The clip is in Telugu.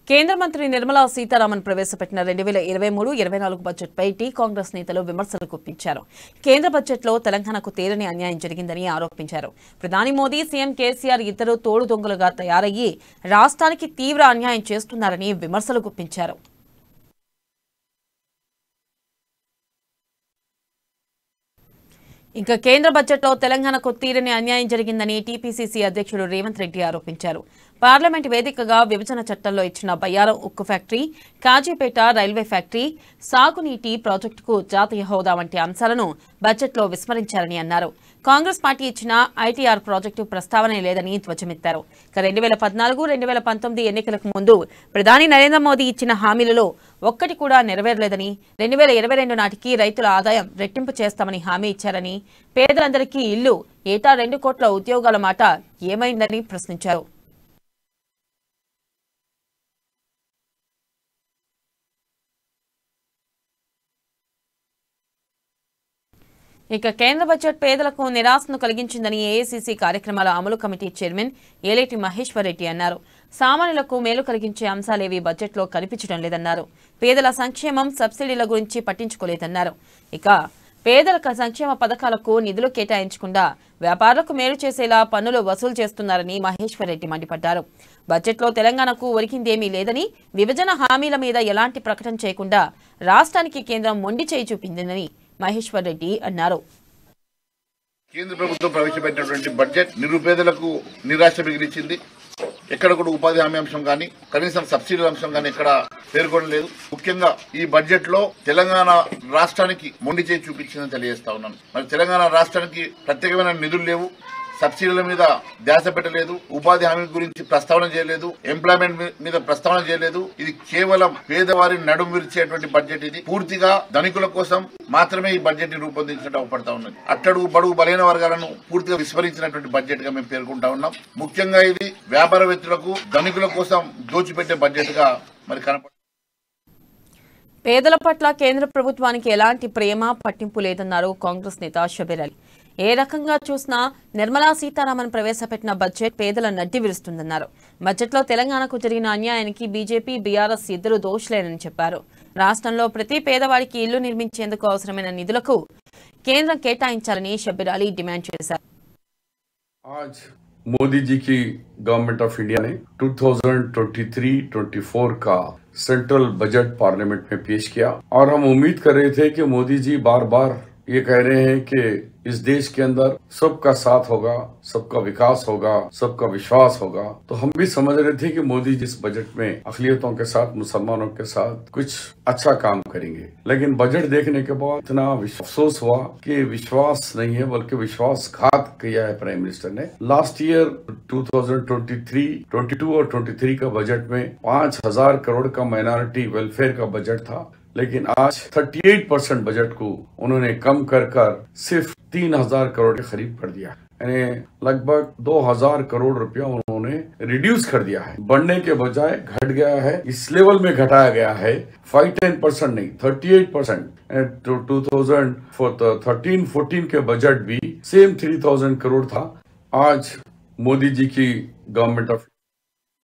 కేంద్ర మంత్రి నిర్మలా సీతారామన్ ప్రవేశపెట్టిన 2023-24 బడ్జెట్పై టీ కాంగ్రెస్ నేతలు విమర్శలు గుప్పించారు. కేంద్ర బడ్జెట్లో తెలంగాణకు తీరని అన్యాయం జరిగిందని ఆరోపించారు. ప్రధాని మోదీ, సీఎం కేసీఆర్ ఇద్దరు తోడు దొంగలుగా తయారయ్యి రాష్ట్రానికి తీవ్ర అన్యాయం చేస్తున్నారని విమర్శలు గుప్పించారు. ఇంకా కేంద్ర బడ్జెట్లో తెలంగాణకు తీరని అన్యాయం జరిగిందని టీపీసీసీ అధ్యక్షుడు రేవంత్ రెడ్డి ఆరోపించారు. పార్లమెంట్ వేదికగా విభజన చట్టంలో ఇచ్చిన బయ్యారం ఉక్కు ఫ్యాక్టరీ, కాజీపేట రైల్వే ఫ్యాక్టరీ, సాగునీటి ప్రాజెక్టుకు జాతీయ హోదా వంటి అంశాలను బడ్జెట్లో విస్మరించారని అన్నారు. కాంగ్రెస్ పార్టీ ఇచ్చిన ఐటీఆర్ ప్రాజెక్టు ప్రస్తావనే లేదని ధ్వజమెత్తారు. 2014-2019 ఎన్నికలకు ముందు ప్రధాని నరేంద్ర మోదీ ఇచ్చిన హామీలలో ఒక్కటి కూడా నెరవేరలేదని, 2022 నాటికి రైతుల ఆదాయం రెట్టింపు చేస్తామని హామీ ఇచ్చారని, పేదలందరికీ ఇల్లు, ఏటా 2 కోట్ల ఉద్యోగాల మాట ఏమైందని ప్రశ్నించారు. ఇక కేంద్ర బడ్జెట్ పేదలకు నిరాశను కలిగించిందని ఏఐసీసీ కార్యక్రమాల అమలు కమిటీ చైర్మన్ ఏలేటి మహేశ్వర్ రెడ్డి అన్నారు. సామాన్యులకు మేలు కలిగించే అంశాలేవి బడ్జెట్లో కనిపించడం లేదన్నారు. పేదల సంక్షేమం, సబ్సిడీల గురించి పట్టించుకోలేదన్నారు. ఇక పేదల సంక్షేమ పథకాలకు నిధులు కేటాయించకుండా వ్యాపారులకు మేలు చేసేలా పన్నులు వసూలు చేస్తున్నారని మహేశ్వర్ రెడ్డి మండిపడ్డారు. బడ్జెట్లో తెలంగాణకు ఒరిగిందేమీ లేదని, విభజన హామీల మీద ఎలాంటి ప్రకటన చేయకుండా రాష్ట్రానికి కేంద్రం మొండి చేయి చూపిందని మహేశ్వర్ రెడ్డి అన్నారు. కేంద్ర ప్రభుత్వం ప్రవేశపెట్టినటువంటి బడ్జెట్ నిరుపేదలకు నిరాశ మిగిలించింది. ఎక్కడ కూడా ఉపాధి హామీ అంశం కానీ, కనీసం సబ్సిడీల అంశం కానీ ఎక్కడ పేర్కొనలేదు. ముఖ్యంగా ఈ బడ్జెట్ లో తెలంగాణ రాష్ట్రానికి మొండి చేయి చూపించిందని తెలియజేస్తా ఉన్నాను. మరి తెలంగాణ రాష్ట్రానికి ప్రత్యేకమైన నిధులు లేవు, సబ్సిడీల మీద ధ్యాస పెట్టలేదు, ఉపాధి హామీ గురించి ప్రస్తావన చేయలేదు, ఎంప్లాయ్మెంట్ మీద ప్రస్తావన చేయలేదు. ఇది కేవలం పేదవారి నడుము విరిచేటువంటి బడ్జెట్. ఇది పూర్తిగా ధనికుల కోసం మాత్రమే ఈ బడ్జెట్ ని రూపొందించినట్టు అవపడతా ఉన్నది. అట్టడుగు బడుగు బలైన వర్గాలను పూర్తిగా విస్మరించినటువంటి బడ్జెట్ గా మేము పేర్కొంటా ఉన్నాం. ముఖ్యంగా ఇది వ్యాపారవేత్తలకు, ధనికుల కోసం దోచిపెట్టే బడ్జెట్ గా మరి కనపడుతుంది. పేదల పట్ల కేంద్ర ప్రభుత్వానికి ఎలాంటి ప్రేమ, పట్టింపు లేదన్నారు కాంగ్రెస్ నేత షబీర్ అలీ. ఏ రకంగా చూసినా నిర్మలా సీతారామన్ ప్రవేశపెట్టిన బడ్జెట్ పేదల నడ్డి విరుస్తుందన్నారు. బడ్జెట్లో తెలంగాణకు జరిగిన అన్యాయానికి బీజేపీ, బీఆర్ఎస్ ఇద్దరు దోషులేనని చెప్పారు. రాష్ట్రంలో ప్రతి పేదవాడికి ఇల్లు నిర్మించేందుకు అవసరమైన నిధులకు కేంద్రం కేటాయించాలని షబీర్ అలీ డిమాండ్ చేశారు. मोदी जी की गवर्नमेंट ऑफ इंडिया ने 2023-24 का सेंट्रल बजट पार्लियामेंट में पेश किया और हम उम्मीद कर रहे थे कि मोदी जी बार बार ये कह रहे हैं कि इस देश के अंदर सबका साथ होगा, सबका विकास होगा, सबका विश्वास होगा। तो हम भी समझ रहे थे कि मोदी जी इस बजट में अक़लियतों के साथ, मुसलमानों के साथ कुछ अच्छा काम करेंगे। लेकिन बजट देखने के बाद इतना अफसोस हुआ कि विश्वास नहीं है बल्कि विश्वासघात किया है प्राइम मिनिस्टर ने। लास्ट ईयर 2022 और 23 का बजट में 5,000 करोड़ का माइनॉरिटी वेलफेयर का बजट था, लेकिन आज 38% बजट को उन्होंने कम कर सिर्फ 3,000 करोड़ के करीब कर दिया, यानी लगभग 2,000 करोड़ रुपया उन्होंने रिड्यूस कर दिया है। बढ़ने के बजाय घट गया है, इस लेवल में घटाया गया है। 5-10% नहीं, 38%। 2013-14 के बजट भी सेम 3,000 करोड़ था। आज मोदी जी की गवर्नमेंट ऑफ